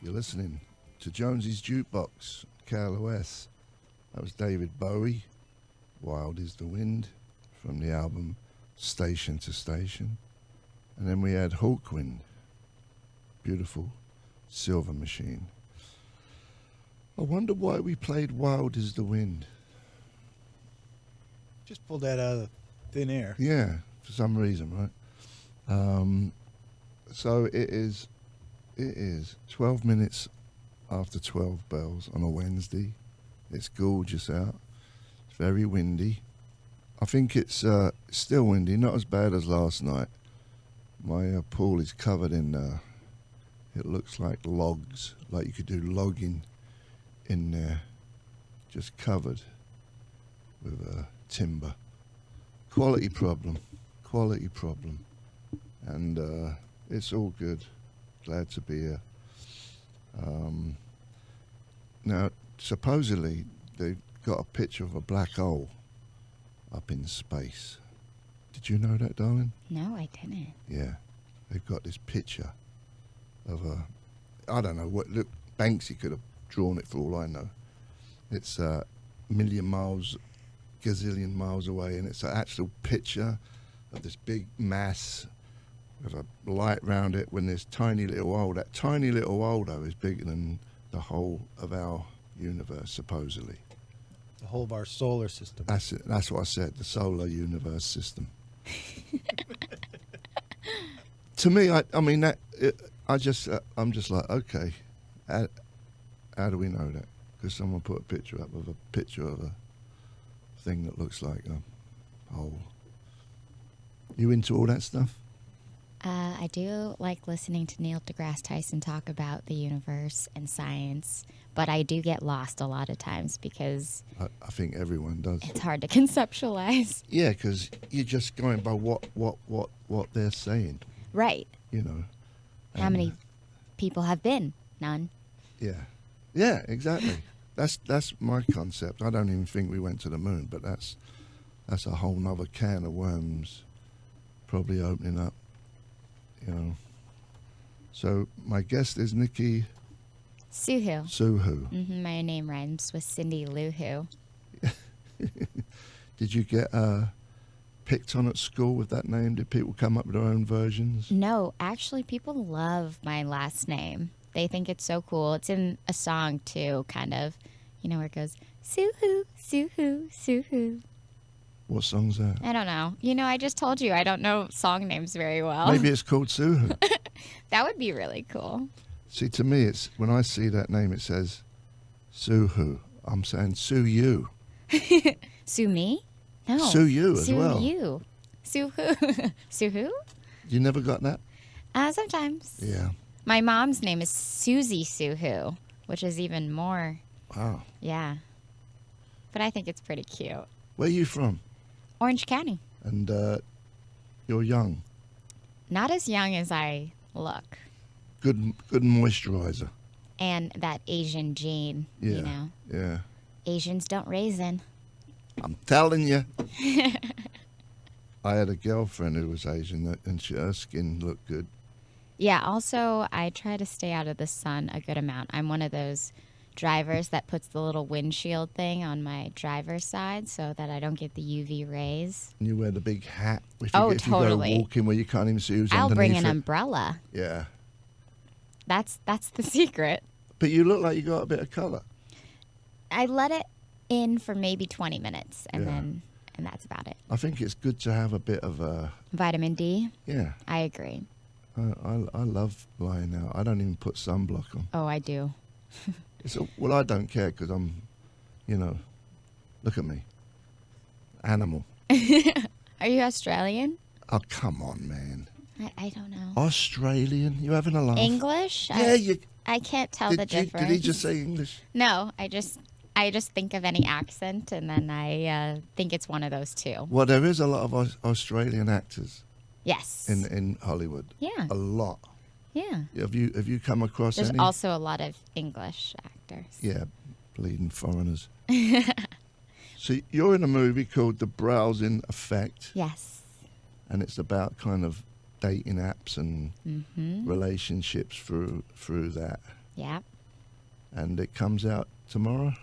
You're listening to Jonesy's Jukebox, KLOS. That was David Bowie, Wild is the Wind, from the album Station to Station. And then we had Hawkwind, beautiful Silver Machine. I wonder why we played Wild is the Wind. Just pulled that out of thin air. Yeah, for some reason, right? So it is 12 minutes after 12 bells on a Wednesday. It's gorgeous out. It's very windy. I think it's still windy, not as bad as last night. My pool is covered in, it looks like logs, like you could do logging in there, just covered with timber. Quality problem. And it's all good. Glad to be here. Now, supposedly, they've got a picture of a black hole up in space. Did you know that, darling? No, I didn't. Yeah. They've got this picture of I don't know, what. Look, Banksy could have drawn it for all I know. It's a million miles, gazillion miles away, and it's an actual picture of this big mass with a light round it when this tiny little hole. That tiny little hole, though, is bigger than the whole of our universe, supposedly. The whole of our solar system. That's it. That's what I said, the solar universe system. To me, I'm just like, okay, how do we know that? Because someone put a picture up of a thing that looks like a hole. You into all that stuff? I do like listening to Neil deGrasse Tyson talk about the universe and science, but I do get lost a lot of times because I think everyone does. It's hard to conceptualize. Yeah, because you're just going by what they're saying. Right. You know. How many people have been? None. Yeah, exactly. That's my concept. I don't even think we went to the moon, but that's a whole nother can of worms probably opening up, you know. So my guest is Nikki Soohoo. Soohoo. Mm-hmm, my name rhymes with Cindy Lou Who. Did you get picked on at school with that name? Did people come up with their own versions? No, actually, people love my last name. They think it's so cool. It's in a song, too, kind of. You know, where it goes, Soohoo, Soohoo, Soohoo. What song's that? I don't know. You know, I just told you I don't know song names very well. Maybe it's called Soohoo. That would be really cool. See, to me, it's when I see that name, it says Soohoo. I'm saying sue you. Sue me? No. Sue you as well. Sue you. Sue who? Sue who? You never got that? Sometimes. Yeah. My mom's name is Susie Soohoo, which is even more. Wow. Yeah. But I think it's pretty cute. Where are you from? Orange County. And you're young. Not as young as I look. Good moisturizer. And that Asian gene, Yeah. you know. Yeah. Asians don't raisin. I'm telling you. I had a girlfriend who was Asian, and her skin looked good. Yeah, also, I try to stay out of the sun a good amount. I'm one of those drivers that puts the little windshield thing on my driver's side so that I don't get the UV rays. And you wear the big hat. If Totally. you go walking where you can't even see who's I'll underneath bring an it. umbrella. Yeah. That's the secret. But you look like you got a bit of colour. I let it in for maybe 20 minutes, and Yeah. then that's about it. I think it's good to have a bit of a... Vitamin D? Yeah. I agree. I love lying out. I don't even put sunblock on. Oh, I do. Well, I don't care because I'm, you know, look at me. Animal. Are you Australian? Oh, come on, man. I don't know. Australian? You having a laugh? English? Yeah, I can't tell the difference. Did he just say English? No, I just think of any accent, and then I think it's one of those two. Well, there is a lot of Australian actors. Yes. In Hollywood. Yeah. A lot. Yeah. Have you come across There's any? also a lot of English actors. Yeah, bleeding foreigners. So you're in a movie called The Browsing Effect. Yes. And it's about kind of dating apps and relationships through that. Yeah. And it comes out tomorrow.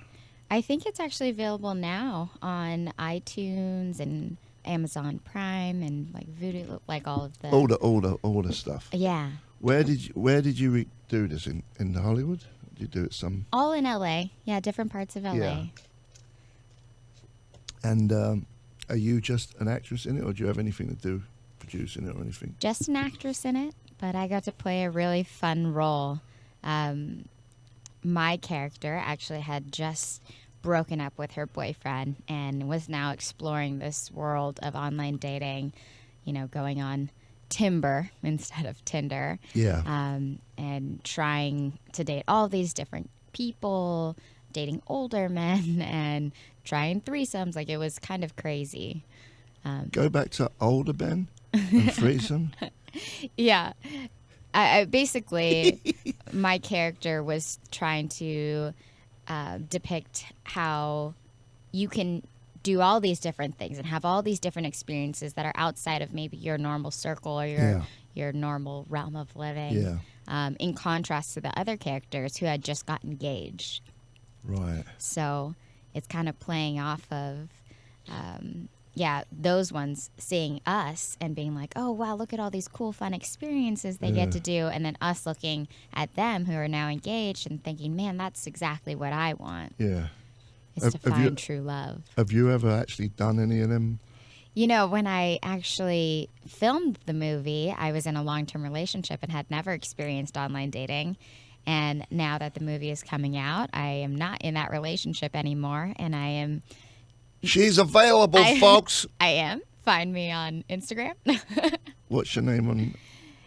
I think it's actually available now on iTunes and Amazon Prime and like Voodoo, like all of the. All the stuff. Yeah. Where did you do this in Hollywood? Did you do it some? All in LA. Yeah, different parts of LA. Yeah. And are you just an actress in it, or do you have anything to do producing it or anything? Just an actress in it, but I got to play a really fun role. My character actually had just broken up with her boyfriend and was now exploring this world of online dating, going on Timber instead of Tinder. Yeah. And trying to date all these different people, dating older men and trying threesomes. Like, it was kind of crazy. Go back to older Ben and threesome. Yeah. I basically, my character was trying to depict how you can do all these different things and have all these different experiences that are outside of maybe your normal circle or your normal realm of living. Yeah. In contrast to the other characters who had just got engaged. Right. So it's kind of playing off of, those ones seeing us and being like, oh, wow, look at all these cool, fun experiences they get to do. And then us looking at them who are now engaged and thinking, man, that's exactly what I want. Yeah. Is to find true love. Have you ever actually done any of them? When I actually filmed the movie, I was in a long-term relationship and had never experienced online dating. And now that the movie is coming out, I am not in that relationship anymore. And I am... She's available, folks. I am. Find me on Instagram. What's your name on...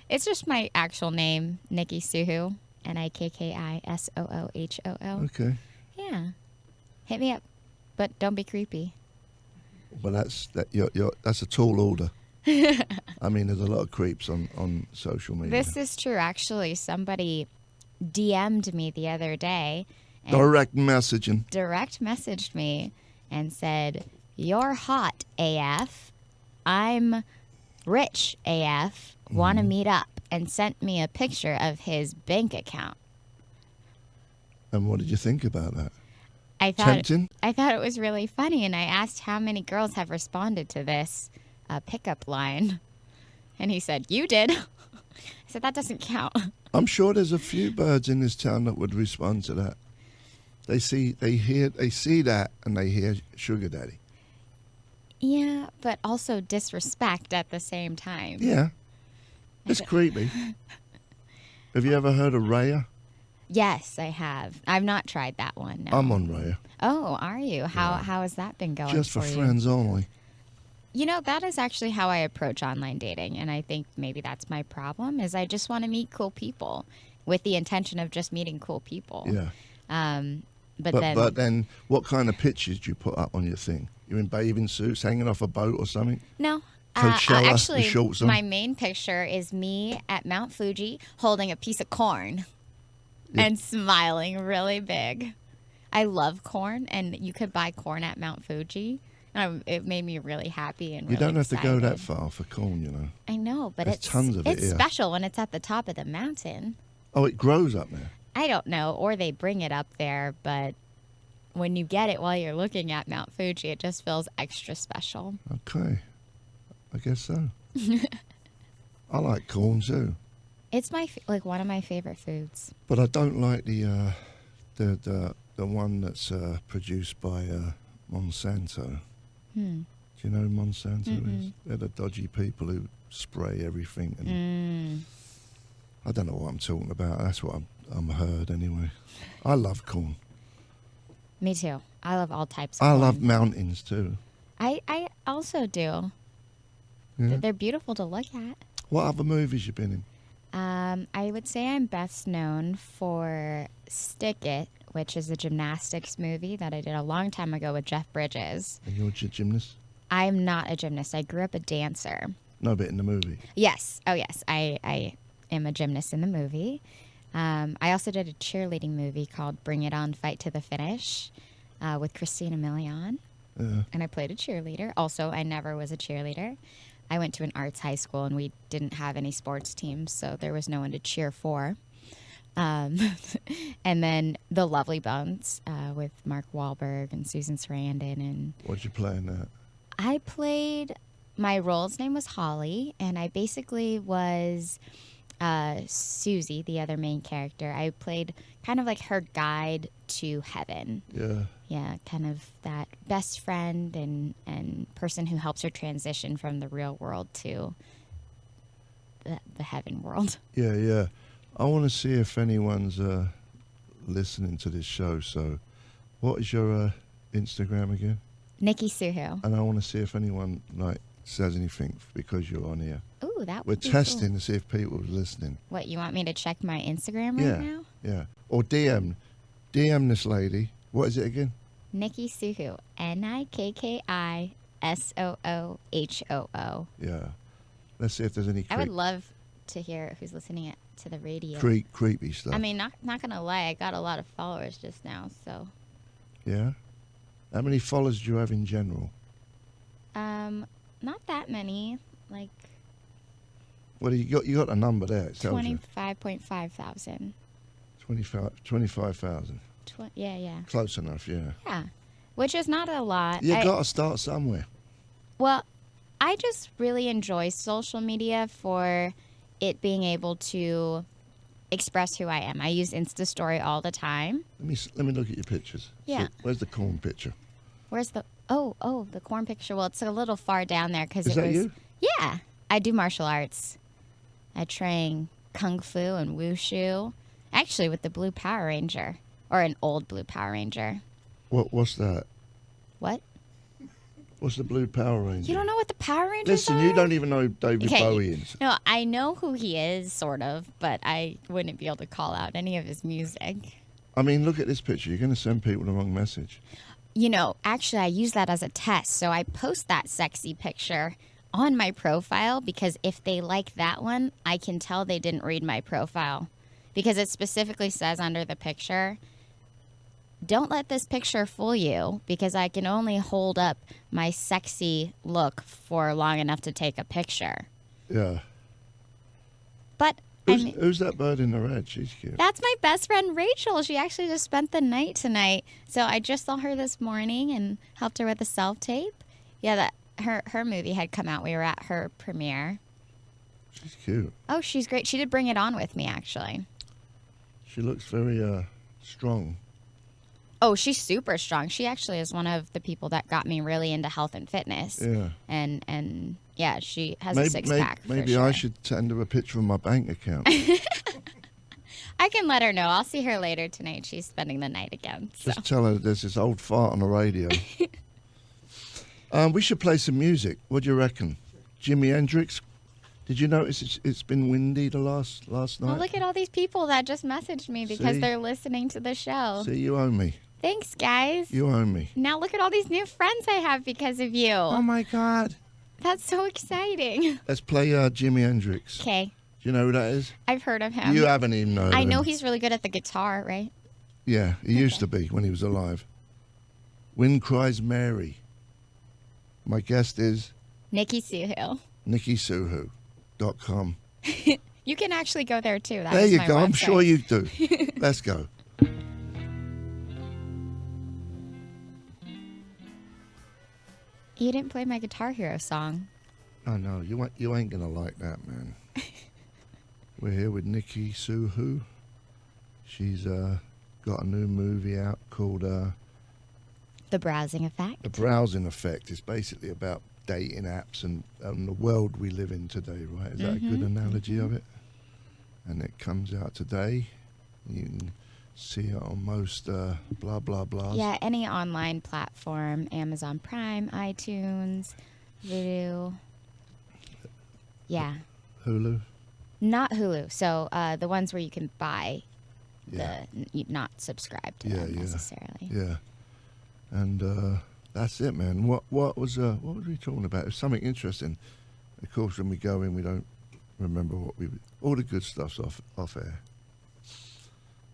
It's just my actual name, Nikki Soohoo. NIKKISOOHOO. Okay. Yeah. Hit me up. But don't be creepy. Well, that's a tall order. I mean, there's a lot of creeps on social media. This is true. Actually, somebody DM'd me the other day. And Direct messaged me and said, "You're hot AF. I'm rich AF. Want to meet up?" And sent me a picture of his bank account. And what did you think about that? I thought it was really funny, and I asked how many girls have responded to this pickup line. And he said, "You did." I said, "That doesn't count." I'm sure there's a few birds in this town that would respond to that. They see that, and they hear sugar daddy. Yeah, but also disrespect at the same time. Yeah. It's creepy. Have you ever heard of Raya? Yes, I have. I've not tried that one. No. I'm on Raya. Oh, are you? How has that been going? Just for you? friends only. That is actually how I approach online dating, and I think maybe that's my problem. Is I just want to meet cool people with the intention of just meeting cool people. Yeah. But then, what kind of pictures do you put up on your thing? You're in bathing suits, hanging off a boat or something? No. Coachella, actually, with shorts on? My main picture is me at Mount Fuji holding a piece of corn and smiling really big. I love corn, and you could buy corn at Mount Fuji. And it made me really happy and really You don't have excited. to go that far for corn, I know, but There's tons of it it's here. special when it's at the top of the mountain. Oh, it grows up there. I don't know, or they bring it up there, but when you get it while you're looking at Mount Fuji, it just feels extra special. Okay. I guess so. I like corn too. It's one of my favorite foods. But I don't like the one that's produced by Monsanto. Do you know who Monsanto is? They're the dodgy people who spray everything. And I don't know what I'm talking about. That's what I'm heard anyway. I love corn. Me too. I love all types of I corn. love mountains too. I also do. Yeah. They're beautiful to look at. What other movies you been in? I would say I'm best known for Stick It, which is a gymnastics movie that I did a long time ago with Jeff Bridges. And you're a gymnast? I'm not a gymnast. I grew up a dancer. No, but in the movie. Yes. Oh, yes. I am a gymnast in the movie. I also did a cheerleading movie called Bring It On, Fight to the Finish with Christina Milian. And I played a cheerleader. Also, I never was a cheerleader. I went to an arts high school, and we didn't have any sports teams, so there was no one to cheer for. And then The Lovely Bones with Mark Wahlberg and Susan Sarandon. And What'd you play in that? I played, my role's name was Holly, and I basically was Susie, the other main character. I played kind of like her guide to heaven. Yeah. Yeah, kind of that best friend and person who helps her transition from the real world to the heaven world. Yeah, yeah. I want to see if anyone's listening to this show. So, what is your Instagram again? Nikki Soohoo. And I want to see if anyone says anything because you're on here. Ooh, that We're would be testing cool. to see if people are listening. What, you want me to check my Instagram Yeah. right now? Yeah. Or DM this lady. What is it again? Nikki Soohoo. NIKKISOOHOO. Yeah. Let's see if there's any I would love to hear who's listening to the radio. creepy stuff. I mean, not gonna lie, I got a lot of followers just now, so Yeah. How many followers do you have in general? not that many, like Well, you got a number there. It tells you. 25.5 thousand. 25,000. Yeah. Close enough, yeah. Yeah, which is not a lot. You got to start somewhere. Well, I just really enjoy social media for it being able to express who I am. I use Insta Story all the time. Let me look at your pictures. Yeah. So, where's the corn picture? Where's the the corn picture? Well, it's a little far down there because Is it that was. you? Yeah, I do martial arts. I train kung fu and wushu, actually with the Blue Power Ranger or an old Blue Power Ranger. What's that? What? What's the Blue Power Ranger? You don't know what the Power Rangers Listen, are? you don't even know who David Okay. Bowie is. No, I know who he is, sort of, but I wouldn't be able to call out any of his music. I mean, look at this picture. You're going to send people the wrong message. You know, actually, I use that as a test. So I post that sexy picture on my profile because if they like that one, I can tell they didn't read my profile because it specifically says under the picture, don't let this picture fool you because I can only hold up my sexy look for long enough to take a picture. Yeah. But Who's that bird in the red? She's cute. that's my best friend Rachel. She actually just spent the night tonight. So I just saw her this morning and helped her with a self-tape. Yeah, that her movie had come out. We were at her premiere. She's cute. Oh, she's great. She did bring it on with me, actually. She looks very strong. Oh, she's super strong. She actually is one of the people that got me really into health and fitness. Yeah. And yeah, she has a six-pack for Maybe sure. I should send her a picture of my bank account. I can let her know. I'll see her later tonight. She's spending the night again. So. Just tell her there's this old fart on the radio. We should play some music. What do you reckon? Jimi Hendrix? Did you notice it's been windy the last night? Oh, look at all these people that just messaged me because See? they're listening to the show. See, you owe me. Thanks, guys. You owe me. Now look at all these new friends I have because of you. Oh, my God. That's so exciting. Let's play Jimi Hendrix. Okay, Do you know who that is? I've heard of him. You haven't even known I of know him. he's really good at the guitar, right? Yeah, he used to be when he was alive. Wind Cries Mary. My guest is Nikki Soohoo. NikkiSoohoo.com. You can actually go there too. That There is you my go. I'm website. sure you do. Let's go. You didn't play my Guitar Hero song. Oh, no, you ain't going to like that, man. We're here with Nikki Soohoo. She's got a new movie out called The Browsing Effect. The Browsing Effect. It's basically about dating apps and the world we live in today, right? Is that a good analogy of it? And it comes out today. You can see it on most blah, blah, blah. Yeah, any online platform, Amazon Prime, iTunes, Vudu. Yeah, Hulu. not Hulu. So the ones where you can buy, Yeah. not subscribe to Yeah, them yeah. necessarily. Yeah. And that's it, man. What was we talking about? It was something interesting. Of course, when we go in, we don't remember all the good stuff's off air.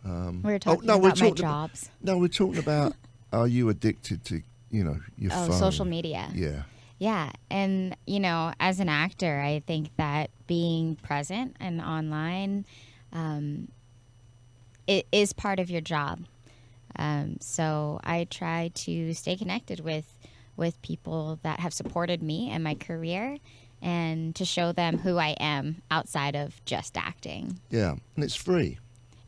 We were talking about my jobs. No, we're talking about are you addicted to your Oh, phone? social media. Yeah. Yeah, and as an actor, I think that being present and online it is part of your job. So I try to stay connected with people that have supported me and my career, and to show them who I am outside of just acting. Yeah, and it's free.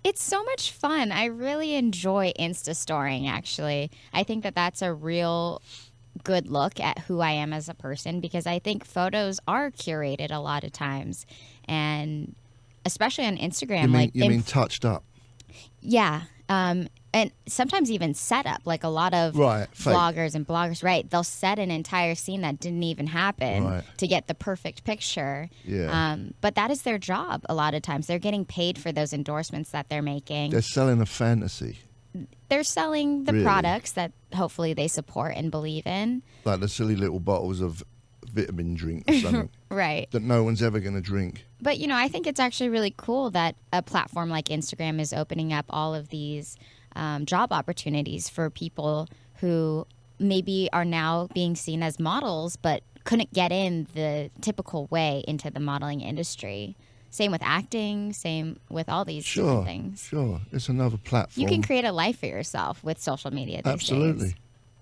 It's so much fun. I really enjoy Insta-storying, actually. I think that that's a real good look at who I am as a person, because I think photos are curated a lot of times. And especially on Instagram. You mean touched up? Yeah. And sometimes even set up, like a lot of Right, fake. bloggers, right? They'll set an entire scene that didn't even happen Right. to get the perfect picture. Yeah. But that is their job a lot of times. They're getting paid for those endorsements that they're making. They're selling a fantasy. They're selling the Really? products that hopefully they support and believe in. Like the silly little bottles of vitamin drink or something Right. that no one's ever going to drink. But, I think it's actually really cool that a platform like Instagram is opening up all of these job opportunities for people who maybe are now being seen as models but couldn't get in the typical way into the modeling industry. Same with acting, same with all these different things. Sure. It's another platform. You can create a life for yourself with social media these Absolutely. days.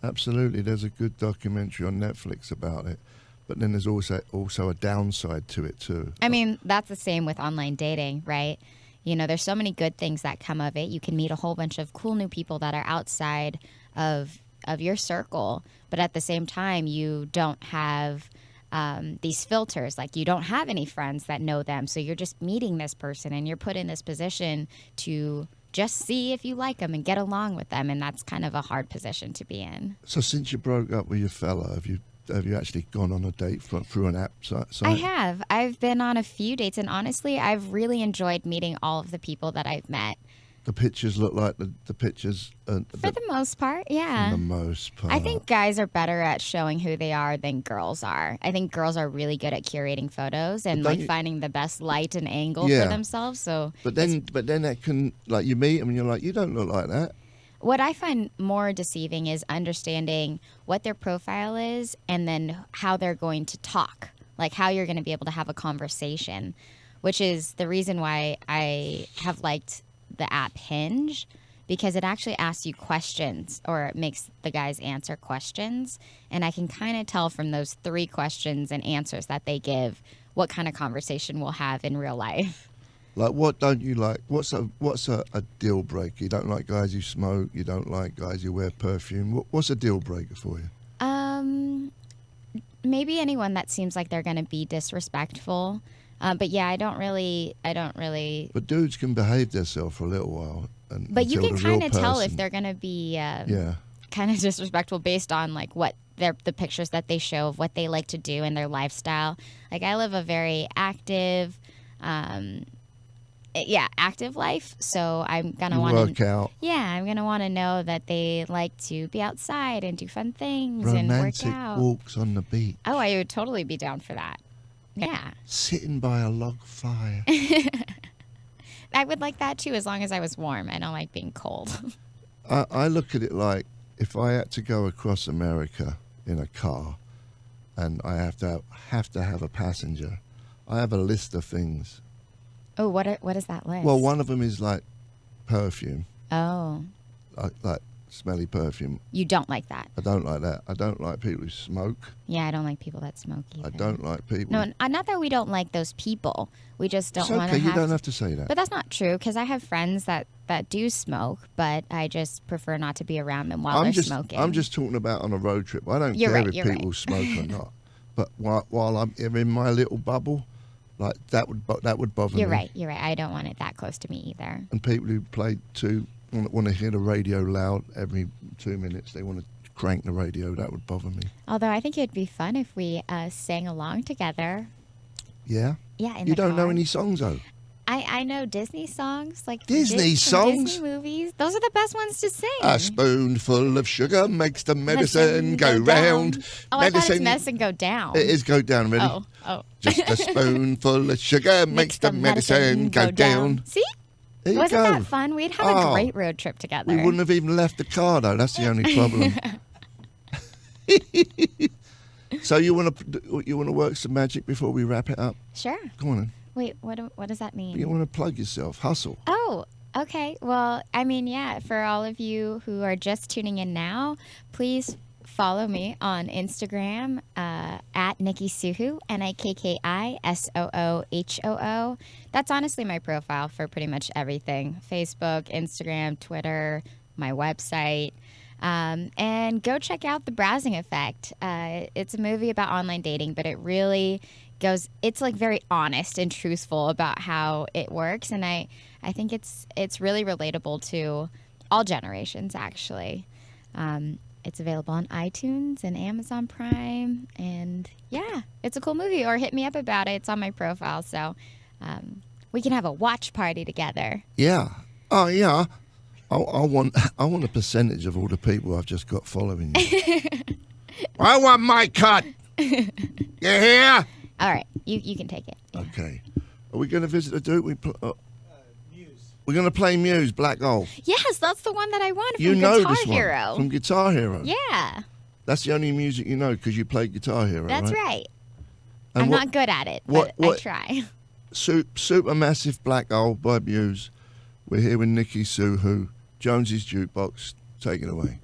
Absolutely. There's a good documentary on Netflix about it. But then there's also a downside to it too. I mean, that's the same with online dating, right? There's so many good things that come of it. You can meet a whole bunch of cool new people that are outside of your circle, but at the same time, you don't have these filters. Like, you don't have any friends that know them, so you're just meeting this person, and you're put in this position to just see if you like them and get along with them, and that's kind of a hard position to be in. So since you broke up with your fella, have you actually gone on a date through an app site? I have. I've been on a few dates, and honestly, I've really enjoyed meeting all of the people that I've met. The pictures look like the pictures. For the most part, yeah. For the most part. I think guys are better at showing who they are than girls are. I think girls are really good at curating photos and finding the best light and angle for themselves. So, but then that can, like, you meet them and you're like, you don't look like that. what I find more deceiving is understanding what their profile is and then how they're going to talk, like how you're going to be able to have a conversation, which is the reason why I have liked the app Hinge, because it actually asks you questions, or it makes the guys answer questions. And I can kind of tell from those 3 questions and answers that they give what kind of conversation we'll have in real life. Like, what don't you like? What's a deal breaker? You don't like guys who smoke. You don't like guys who wear perfume. What's a deal breaker for you? Maybe anyone that seems like they're going to be disrespectful. But yeah, I don't really. But dudes can behave themselves for a little while. But you can kind of tell if person- they're going to be Yeah. kind of disrespectful based on like what the pictures that they show of what they like to do in their lifestyle. Like, I live a very active, active life. So I'm gonna want Work to out. Yeah, I'm gonna want to know that they like to be outside and do fun things and work Romantic out. walks on the beach. Oh, I would totally be down for that. Yeah. Sitting by a log fire. I would like that too, as long as I was warm. I don't like being cold. I look at it like, if I had to go across America in a car and I have to have a passenger, I have a list of things. Oh, what is that list? Well, one of them is like perfume, Oh, like smelly perfume. you don't like that. I don't like that. I don't like people who smoke. Yeah, I don't like people that smoke either. I don't like people. No, not that we don't like those people. We just don't It's want to okay. have. You don't have to say that. But that's not true, because I have friends that do smoke, but I just prefer not to be around them while they're smoking. I'm just talking about on a road trip. I don't You're care right, if you're people right. smoke or not. But while I'm in my little bubble, like that would bother You're me. right. You're right. I don't want it that close to me either. And people who want to hear the radio loud every 2 minutes, they want to crank the radio. That would bother me. Although I think it'd be fun if we sang along together. Yeah. Yeah, in You the don't know car. any songs though. I know Disney songs, like Disney from songs? Disney movies. Those are the best ones to sing. A spoonful of sugar makes the medicine go round. down. Oh, I thought it's medicine go down. It is go down, really. Oh. Just a spoonful of sugar makes the medicine go down. See? There you Wasn't go. that fun? We'd have a Oh, great road trip together. We wouldn't have even left the car though. That's the only problem. So you want to work some magic before we wrap it up? Sure. Go on then. Wait, what does that mean? You want to plug yourself, hustle. Oh, Okay. Well, I mean, yeah, for all of you who are just tuning in now, please follow me on Instagram at Nikki Soohoo, NIKKISOOHOO. That's honestly my profile for pretty much everything: Facebook, Instagram, Twitter, my website. And go check out The Browsing Effect. It's a movie about online dating, but it really it's like very honest and truthful about how it works. And I think it's really relatable to all generations, actually. It's available on iTunes and Amazon Prime. And yeah, it's a cool movie. Or hit me up about it. It's on my profile. So we can have a watch party together. Yeah. Oh, yeah. I want a percentage of all the people I've just got following you. I want my cut. You hear? All right. You can take it. Yeah. Okay. Are we going to visit the Duke? Muse. We're going to play Muse, Black Hole. Yes, that's the one that I wanted from You know Guitar this Hero. one from Guitar Hero. Yeah, That's the only music you know because you played Guitar Hero, that's right. And I'm not good at it, but I try. Supermassive Black Hole by Muse. We're here with Nikki Soohoo, Jonesy's Jukebox. Take it away.